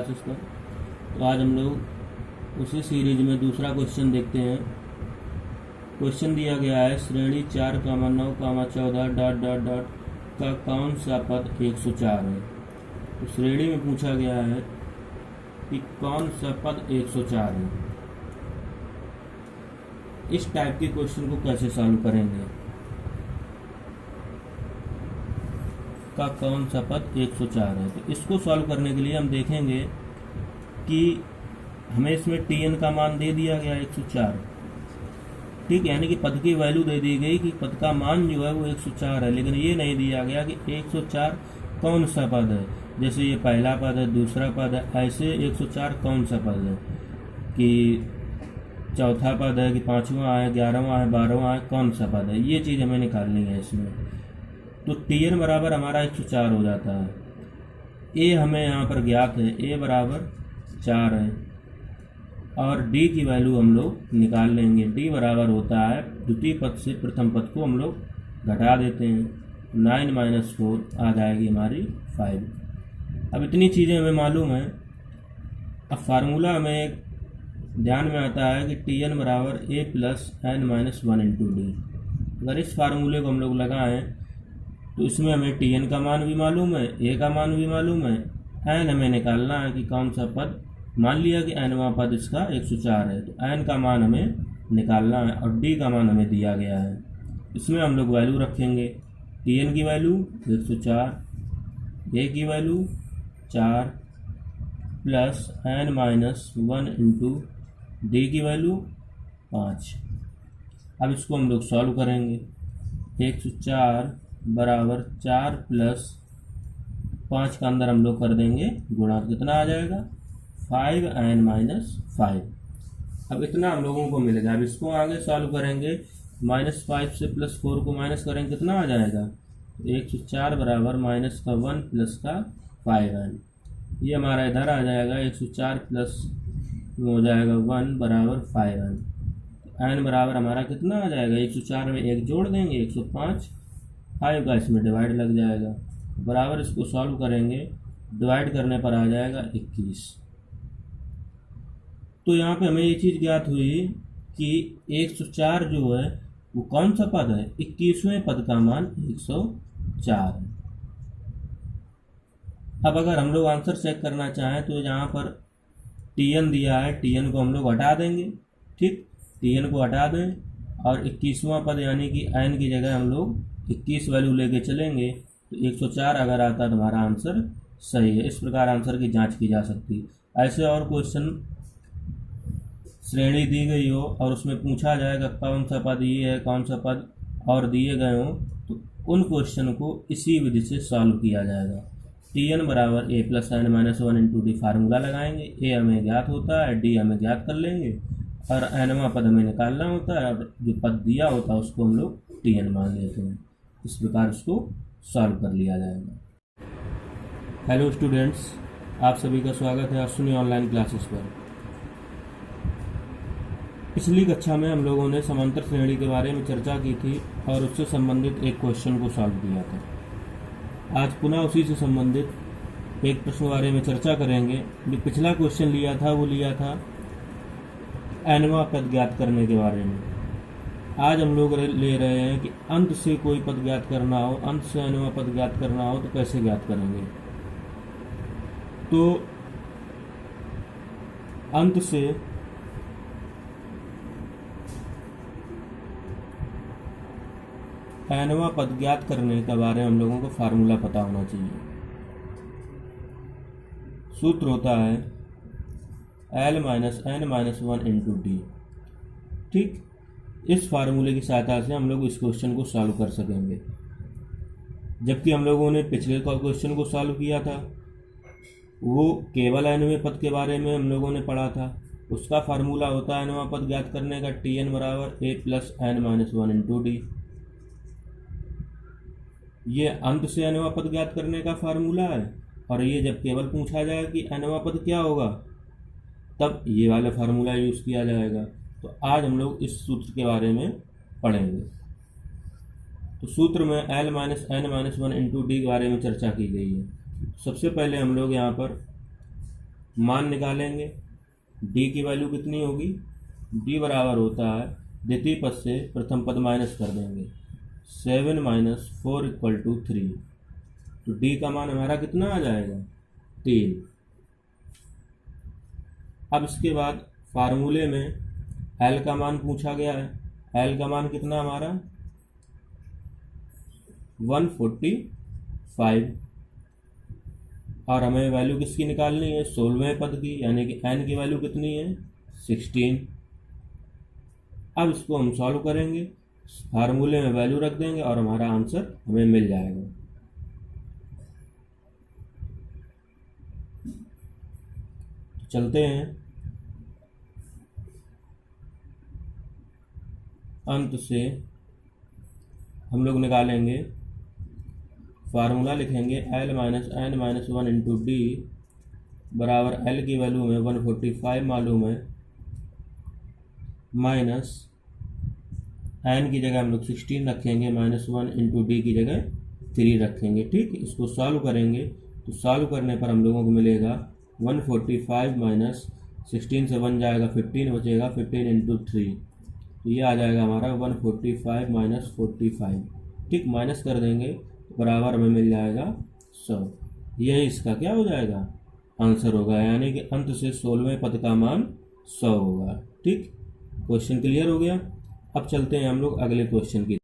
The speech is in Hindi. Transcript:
क्लासेस पर। तो आज हम लोग उसी सीरीज में दूसरा क्वेश्चन देखते हैं। क्वेश्चन दिया गया है श्रेणी 4, 9, 14 डॉट डॉट डॉट का कौन सा पद 104 है। तो श्रेणी में पूछा गया है कि कौन सा पद 104 है। इस टाइप के क्वेश्चन को कैसे सॉल्व करेंगे, का कौन सा पद 104 है। तो इसको सॉल्व करने के लिए हम देखेंगे कि हमें इसमें tn का मान दे दिया गया 104, ठीक, यानी कि पद की वैल्यू दे दी गई कि पद का मान जो है वो 104 है, लेकिन ये नहीं दिया गया कि 104 कौन सा पद है। जैसे ये पहला पद है, दूसरा पद है, ऐसे 104 कौन सा पद है, कि चौथा पद है, कि पाँचवा है, 11वां है, 12वां है, कौन सा पद है। ये चीज़ हमें निकालनी है इसमें। तो tn बराबर हमारा 104 हो जाता है। a हमें यहाँ पर ज्ञात है, a बराबर 4 है, और d की वैल्यू हम लोग निकाल लेंगे। d बराबर होता है द्वितीय पद से प्रथम पद को हम लोग घटा देते हैं, 9 - 4 आ जाएगी हमारी 5। अब इतनी चीज़ें हमें मालूम है। अब फार्मूला हमें ध्यान में आता है कि tn बराबर a + n - 1 × d। अगर इस फार्मूले को हम लोग लगाएं तो इसमें हमें tn का मान भी मालूम है, a का मान भी मालूम है, n हमें निकालना है कि कौन सा पद। मान लिया कि nवां पद इसका 104 है, तो n का मान हमें निकालना है और d का मान हमें दिया गया है। इसमें हम लोग वैल्यू रखेंगे। tn की वैल्यू 104, a की वैल्यू 4 + n - 1 × d की वैल्यू 5। अब इसको हम लोग सॉल्व करेंगे। 104 बराबर 4 + 5 का अंदर हम लोग कर देंगे गुणा, कितना आ जाएगा 5n - 5। अब इतना हम लोगों को मिलेगा। अब इसको आगे सॉल्व करेंगे, -5 से +4 को माइनस करेंगे, कितना आ जाएगा 104 बराबर -1 + 5n। ये हमारा इधर आ जाएगा 104 प्लस हो जाएगा 1 बराबर 5n। n बराबर हमारा कितना आ जाएगा, 104 में 1 जोड़ देंगे 105, 5 का इसमें डिवाइड लग जाएगा, बराबर इसको सॉल्व करेंगे, डिवाइड करने पर आ जाएगा 21। तो यहाँ पे हमें ये चीज़ ज्ञात हुई कि 104 जो है वो कौन सा पद है, 21वें पद का मान 104 है। अब अगर हम लोग आंसर चेक करना चाहें तो यहाँ पर tn दिया है, tn को हम लोग हटा देंगे, ठीक, tn को हटा दें और 21वां पद यानी कि n की जगह हम लोग 21 वैल्यू लेके चलेंगे तो 104 अगर आता तो हमारा आंसर सही है। इस प्रकार आंसर की जांच की जा सकती है। ऐसे और क्वेश्चन श्रेणी दी गई हो और उसमें पूछा जाएगा कौन सा पद ये है, कौन सा पद और दिए गए हों, तो उन क्वेश्चन को इसी विधि से सॉल्व किया जाएगा। tn बराबर a + n - 1 × d फार्मूला लगाएंगे। a हमें ज्ञात होता है, d हमें ज्ञात कर लेंगे और nवां पद हमें निकालना होता है, और जो पद दिया होता है उसको हम लोग tn मान लेते हैं। इस प्रकार उसको सॉल्व कर लिया जाएगा। हेलो स्टूडेंट्स, आप सभी का स्वागत है अश्विनी ऑनलाइन क्लासेस पर। पिछली कक्षा में हम लोगों ने समांतर श्रेणी के बारे में चर्चा की थी और उससे संबंधित एक क्वेश्चन को सॉल्व किया था। आज पुनः उसी से संबंधित एक प्रश्न के बारे में चर्चा करेंगे। जो पिछला क्वेश्चन लिया था वो लिया था nवां पद ज्ञात करने के बारे में। आज हम लोग ले रहे हैं कि अंत से कोई पद ज्ञात करना हो, अंत से nवां पद ज्ञात करना हो तो कैसे ज्ञात करेंगे। तो अंत से nवां पद ज्ञात करने के बारे में हम लोगों को फार्मूला पता होना चाहिए। सूत्र होता है l - n - 1 × d, ठीक। इस फार्मूले की सहायता से हम लोग इस क्वेश्चन को सॉल्व कर सकेंगे। जबकि हम लोगों ने पिछले क्वेश्चन को सॉल्व किया था वो केवल nवें पद के बारे में हम लोगों ने पढ़ा था। उसका फार्मूला होता है nवां पद ज्ञात करने का tn बराबर a + n - 1 × d। ये अंत से nवां पद ज्ञात करने का फार्मूला है, और ये जब केवल पूछा जाए कि nवां पद क्या होगा तब ये वाला फार्मूला यूज़ किया जाएगा। तो आज हम लोग इस सूत्र के बारे में पढ़ेंगे। तो सूत्र में l - n - 1 × d के बारे में चर्चा की गई है। सबसे पहले हम लोग यहाँ पर मान निकालेंगे, डी की वैल्यू कितनी होगी, डी बराबर होता है द्वितीय पद से प्रथम पद माइनस कर देंगे, 7 माइनस 4 इक्वल टू 3। तो डी का मान हमारा कितना आ जाएगा, 3। अब इसके बाद फार्मूले में एल का मान पूछा गया है, एल का मान कितना हमारा 145, और हमें वैल्यू किसकी निकालनी है, 16वें पद की, यानी कि एन की वैल्यू कितनी है 16। अब इसको हम सॉल्व करेंगे, फार्मूले में वैल्यू रख देंगे और हमारा आंसर हमें मिल जाएगा। तो चलते हैं, अंत से हम लोग निकालेंगे, फार्मूला लिखेंगे L minus N minus 1 into D बराबर एल की वैल्यू में 145 मालूम है, माइनस एन की जगह हम लोग 16 रखेंगे, माइनस 1 इंटू डी की जगह 3 रखेंगे। ठीक, इसको सॉल्व करेंगे तो सॉल्व करने पर हम लोगों को मिलेगा 145 माइनस 16 से 1 जाएगा 15, बचेगा 15 इंटू 3, तो ये आ जाएगा हमारा 145 माइनस 45। ठीक, माइनस कर देंगे तो बराबर हमें मिल जाएगा 100। यही इसका क्या हो जाएगा, आंसर होगा, यानी कि अंत से 16वें पद का मान 100 होगा। ठीक, क्वेश्चन क्लियर हो गया। अब चलते हैं हम लोग अगले क्वेश्चन की।